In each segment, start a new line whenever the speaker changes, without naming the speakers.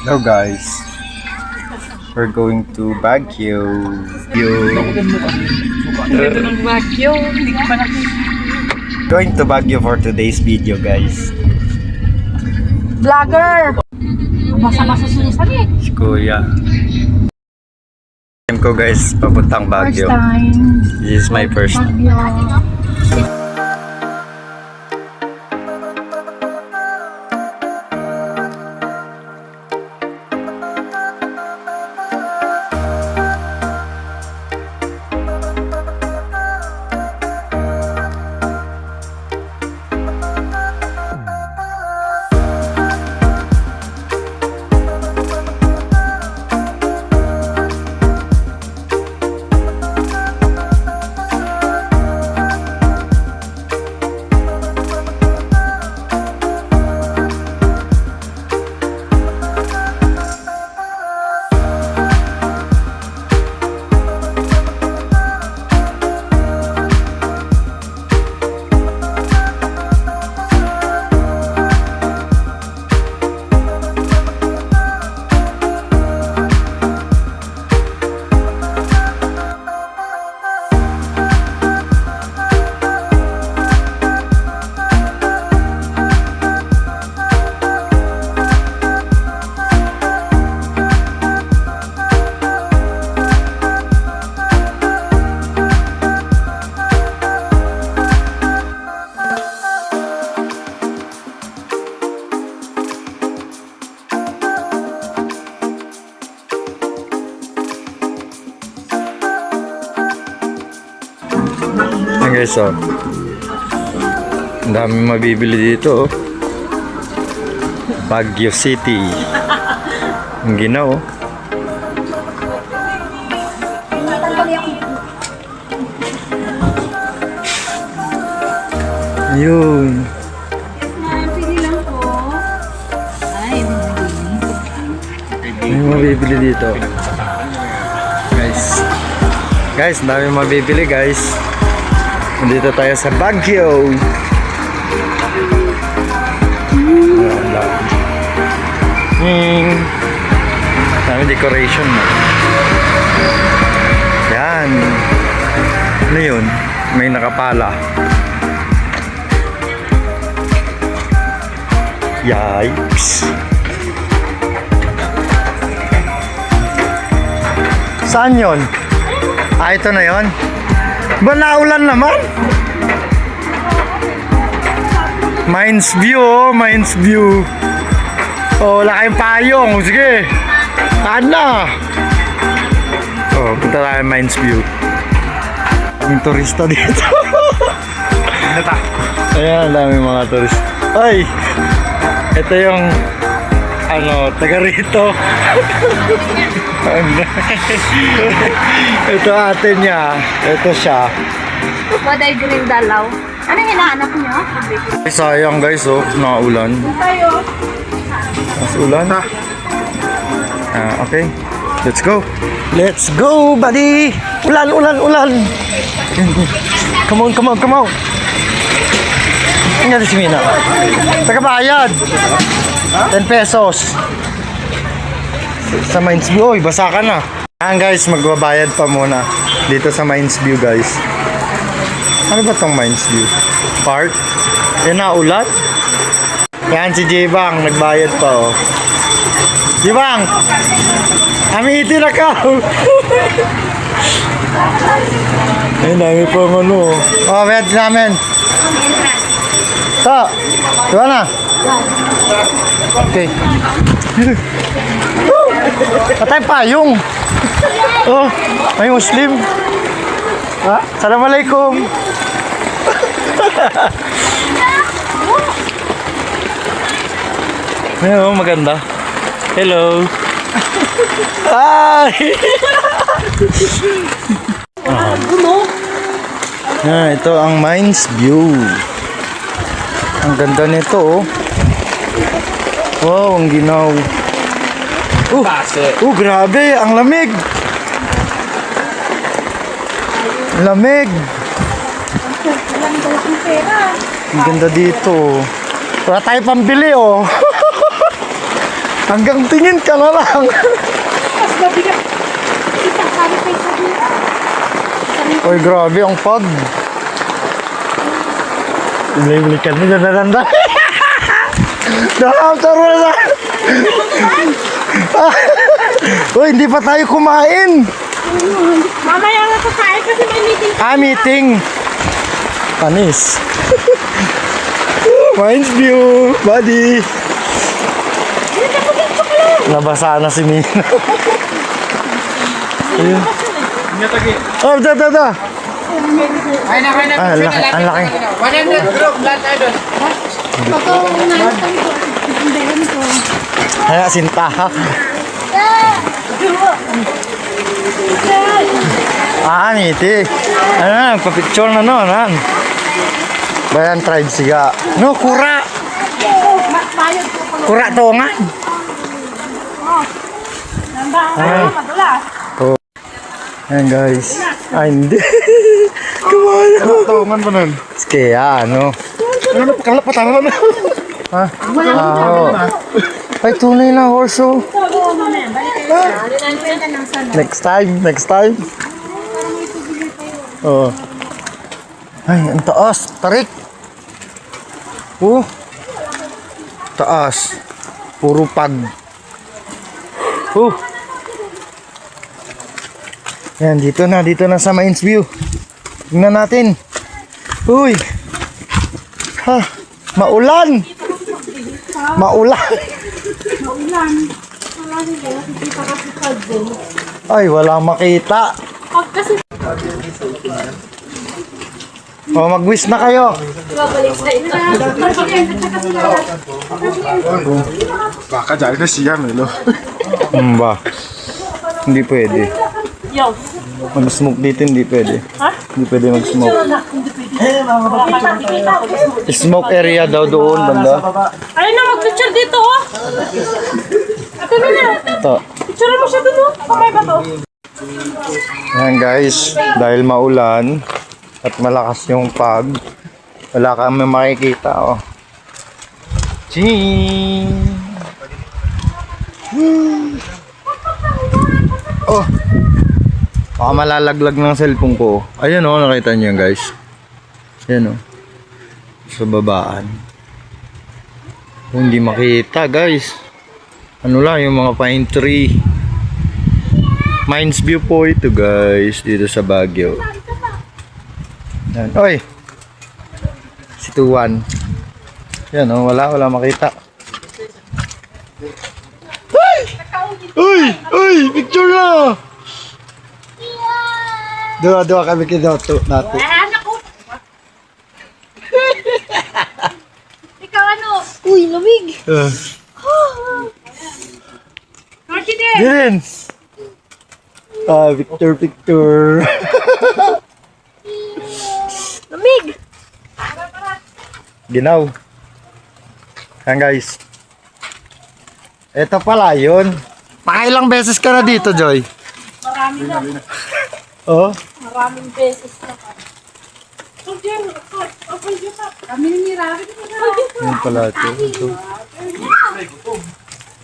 Hello guys, we're going to Baguio. Going to Baguio for today's video guys.
Vlogger! Masa-masa sulisan eh.
Si Kuya. Time ko guys, papuntang
First
Baguio.
time.
This is my first.
Baguio.
Ayan guys, oh. Ang dami mabibili dito, oh. Baguio City. Ang ginaw, oh. Yun.
Pili lang po. Ay,
May mabibili dito. Guys, ang dami mabibili guys. Nandito tayo sa Baguio. Dami decoration mo. Yan. Ano yun? May nakapala. Yikes. Saan yun? Ah, ito na yun? Ba naulan naman? Mines View, oh, Mines View. Oh, wala kayong payong. Sige. Saan na? Oh, punta tayo Mines View. Ang turista dito. Ayan, ang dami mga turista. Ay! Ito yung taga rito. Ito ate niya. Ito siya.
Baday Green Dalaw. Ano hinahanap niyo?
Ay, sayang guys, oh. Nakaulan.
Tayo.
Mas ulan. Okay. Let's go. Let's go, buddy. Ulan, ulan, ulan. Come on, come on, come on. Tingnan si Mina. Tagabayad. 10 pesos. Sa Mines View. Uy, basa ka na. Ayan guys, magbabayad pa muna. Dito sa Mines View guys. Ano ba tong Mines View? Park? Yan na, ulan? Yan si J-Bang, nagbayad pa oh. J-Bang! Amiti na ka! Ay, dami pang ano. Oh, bayad namin. Ta, diba na? Okay. Patay payong. Oh, may Muslim. Ha? Assalamualaikum. Ayun, maganda. Hello. Hi. Ito ang Mines View. Ang ganda nito, oh. Wow, ang ginaw. Grabe, ang lamig. Lamig. Ang ganda dito. Wala tayo pambili, oh. Hanggang tingin ka na lang.
Mas mabigat. Isang kami kayo sa dito.
Uy, grabe ang pag. Bili-bilikan mo dyan na. Nakakar mo na. Uy, hindi pa tayo kumain.
Mamaya na kakain kasi may meeting.
Meeting. Panis. Mines view, buddy. Nabasa na si Mina. Ayun. Oh, da. Ang laki, ang laki.
100 group, lahat idol.
Kaya sinta. Meeting. Ano, nagpa-picture na no, nan. Bayan tribe siga. No, kura. Kura to nga. Oh. Ayan guys. Ay, hindi. Kumaya.
Taungan pa nun.
Kaya ano.
Ano, kalap pa tayo na.
Ha? Oo. Ay, tunay na horse oh. Next time. Oo. Ay, ang taas. Tarik. Taas. Puro pag. Yan, dito na sa Mines View. Tingnan natin. Uy. Ha, maulan. Ay, wala makita. Mag-wish na kayo.
Baka dyan na siya, Melo.
Ba? Hindi pwede. Mag-smoke dito, hindi pwede. Hindi pwede mag-smoke. Smoke area daw doon, banda.
Ayun na, mag-picture dito, oh. Ito na.
Ito.
Picture mo siya dun, oh. Kamay ba to?
Yan guys, dahil maulan at malakas yung pag, wala kami makikita, oh. Ching! Oh! Baka malalaglag ng cellphone ko. Ayan oh, nakita niyo guys. Ayan oh. Sa babaan. Hindi makita guys. Ano lang yung mga pine tree. Mines View po ito guys, dito sa Baguio. Yan. Oy! Si Tuwan. Yan oh, wala makita. Uy! Picture na! Dua kami kinoto natin.
Ikaw ano? Uy, lamig.
Diren! Picture.
Lamig.
Ginaw. Yan guys. Ito pala yun. Pakailang beses ka na dito, Joy?
Marami na.
Oh?
Maraming beses na pa. Kami ni Ravi.
Yan pala ito.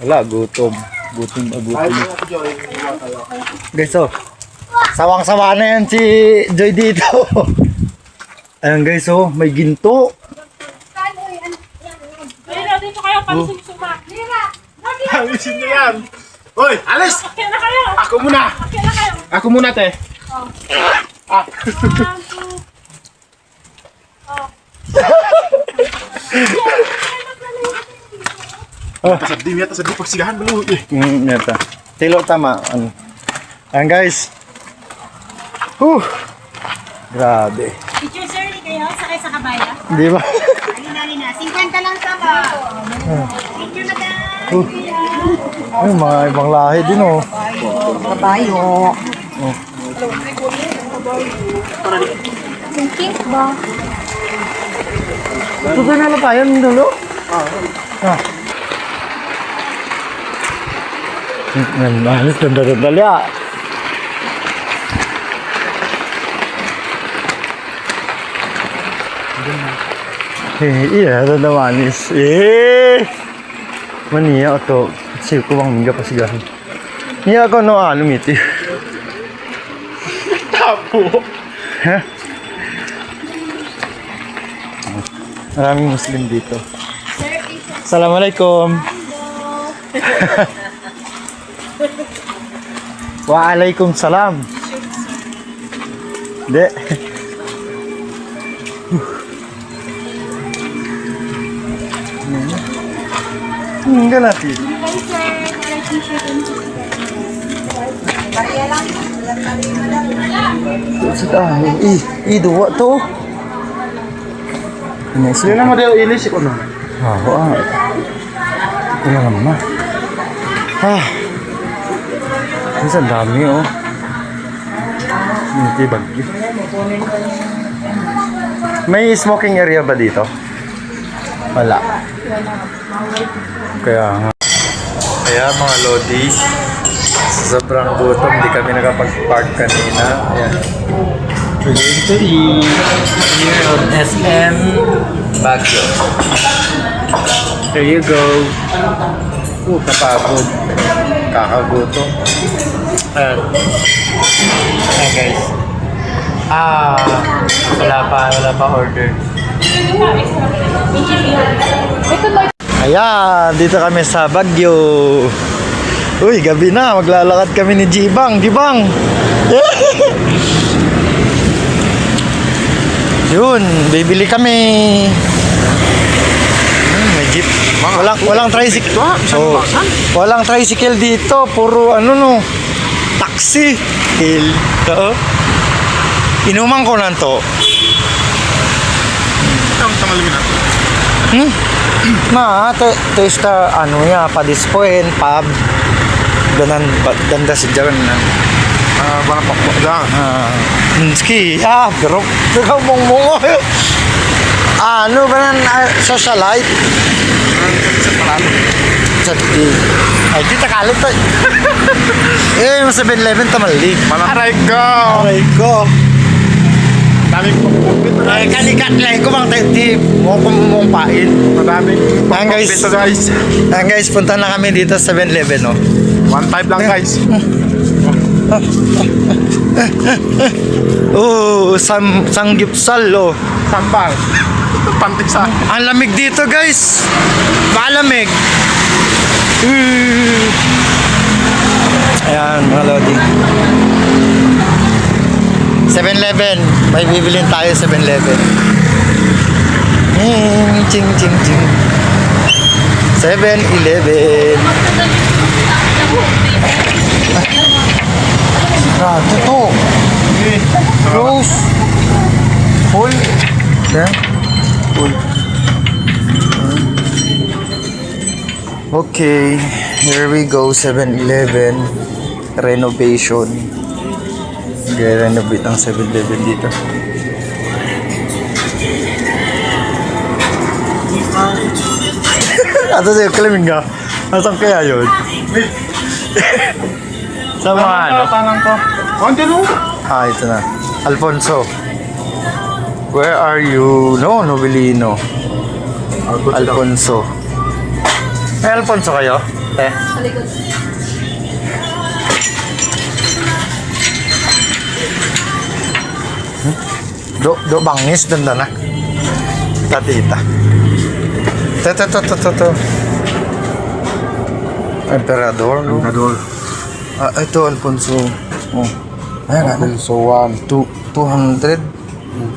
Wala, gutom. Gutom. Guys, oh. Sawang-sawa na yan si Joy dito. Ayan guys, oh. May ginto.
Lira, dito kayo. Pansin suma. Lira!
Alisin na yan. Hoy, alis!
Kaya na kayo.
Ako muna.
Kaya na kayo.
Ako muna, te. Tasaddi pagsigahan mo.
Neta. Tilo tama. Ano? Ayan guys. Grabe.
Picture sir, kayo sakay sa kabaya.
Di ba?
Halina. 50 lang sa ba? Picture na guys.
Ay, mga ibang lahi din, oh.
Kabayo. Yung pink ba?
Ito na lang tayo ng dulo. Manis, tanda-tanda ya. Iya, tanda manis. Mania to. Sa'yo ko bang mingga pasigahan. Niya ako no miti.
Tapo.
Ha? Maraming Muslim dito. Assalamualaikum. Waalaikumsalam. De. Enggak nanti. Sudah. Dua tuh. Ini sih.
Yun ang model ilis ko na.
Wah. Ito na naman. Ini sa dami oh. Hindi bagyo. May smoking area ba dito? Wala. Kaya nga. Kaya mga lodi, sa sobrang gutom, di kami nakapag-park kanina. Ayan. We're going to eat here on SM Baguio. There you go. Kapagod. Kakagutom. Ayan. Ayan guys. Wala pa order. Ayan, dito kami sa Baguio. Uy, gabi na. Maglalakad kami ni Jibang. Jibang! Yun, bibili kami. May jeep. Walang tricycle. Oh, walang tricycle dito. Puro taxi. Ito. Inuman ko na to.
Ang tamalim na.
Testa padispoin, pub. Ganda si Jaron na.
Bana pakwa dyan.
Ski, pero mong socialite. Ay, di takalit tayo. Yung 7-Eleven tamali.
Aray ko. Daming pagpupit na
Ay, kanikat lang ko bang tayo mong pain.
Madaming
Ayan guys.
pagpupit na guys.
Ayan guys, punta na kami dito sa 7-Eleven, no?
1.5 lang guys.
Sanggipsal, oh.
Sampal. Pantik sa.
Ang lamig dito, guys. Malamig. Ayan, mga lodi. 7-Eleven. May bibilin tayo 7-Eleven. Ching, ching, ching. 7-Eleven. Grabe to. Close. Full. Yeah. Full. Okay. Here we go. 7-Eleven. Renovation. Renovate ang 7-Eleven dito. Ato sa'yo, kalamin ka. Nasaan kaya yun? Sa mga
Tanang to. Konti no.
Ito na. Alfonso. Where are you? No, Novelino. Alfonso. May Alfonso kayo? Do bangis danda na. Tatita. To. Emperador, no?
Kadol.
Ito Alfonso. Oh. Ayan nga.
So 1, 2.
200.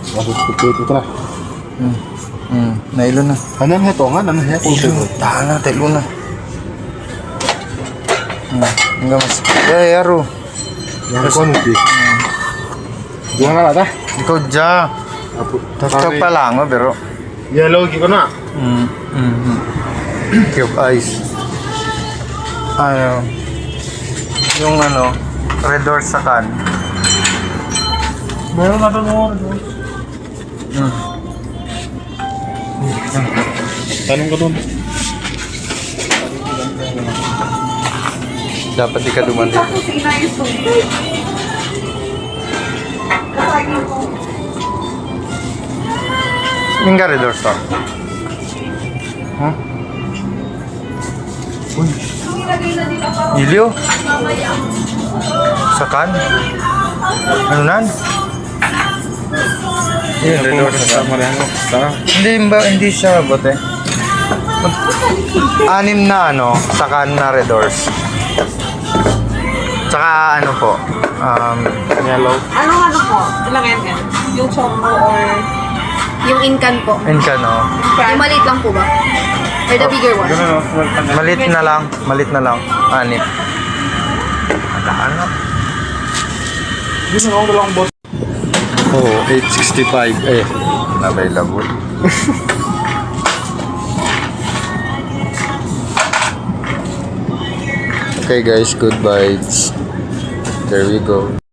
Ito na.
Nailo na.
Ano ito nga? Ano ito?
Tahan na, telo na. Hanggang mas. Yaro.
Yan ko nuti. Diyan nga lata.
Ito dya. Ito pa lang, pero.
Yellow ko na.
Cube ice. Yung red doors sa can.
Meron na doon. Tanong ka doon.
Dapat di ka duman dito. Mingga red doors to. Uy. Ilyo? Sakan? Ano nan? Yun, Redors. Hindi siya bote. Anim na sakan na Redors. Tsaka ano po, yellow.
Ano po? Ilang yan? Yung chombo or... Yung incan po.
Incan,
Yung maliit lang po ba? Or the bigger one?
Malit na lang. Anim. Nakahanap. Oo, 865 available. Okay guys, good vibes. There we go.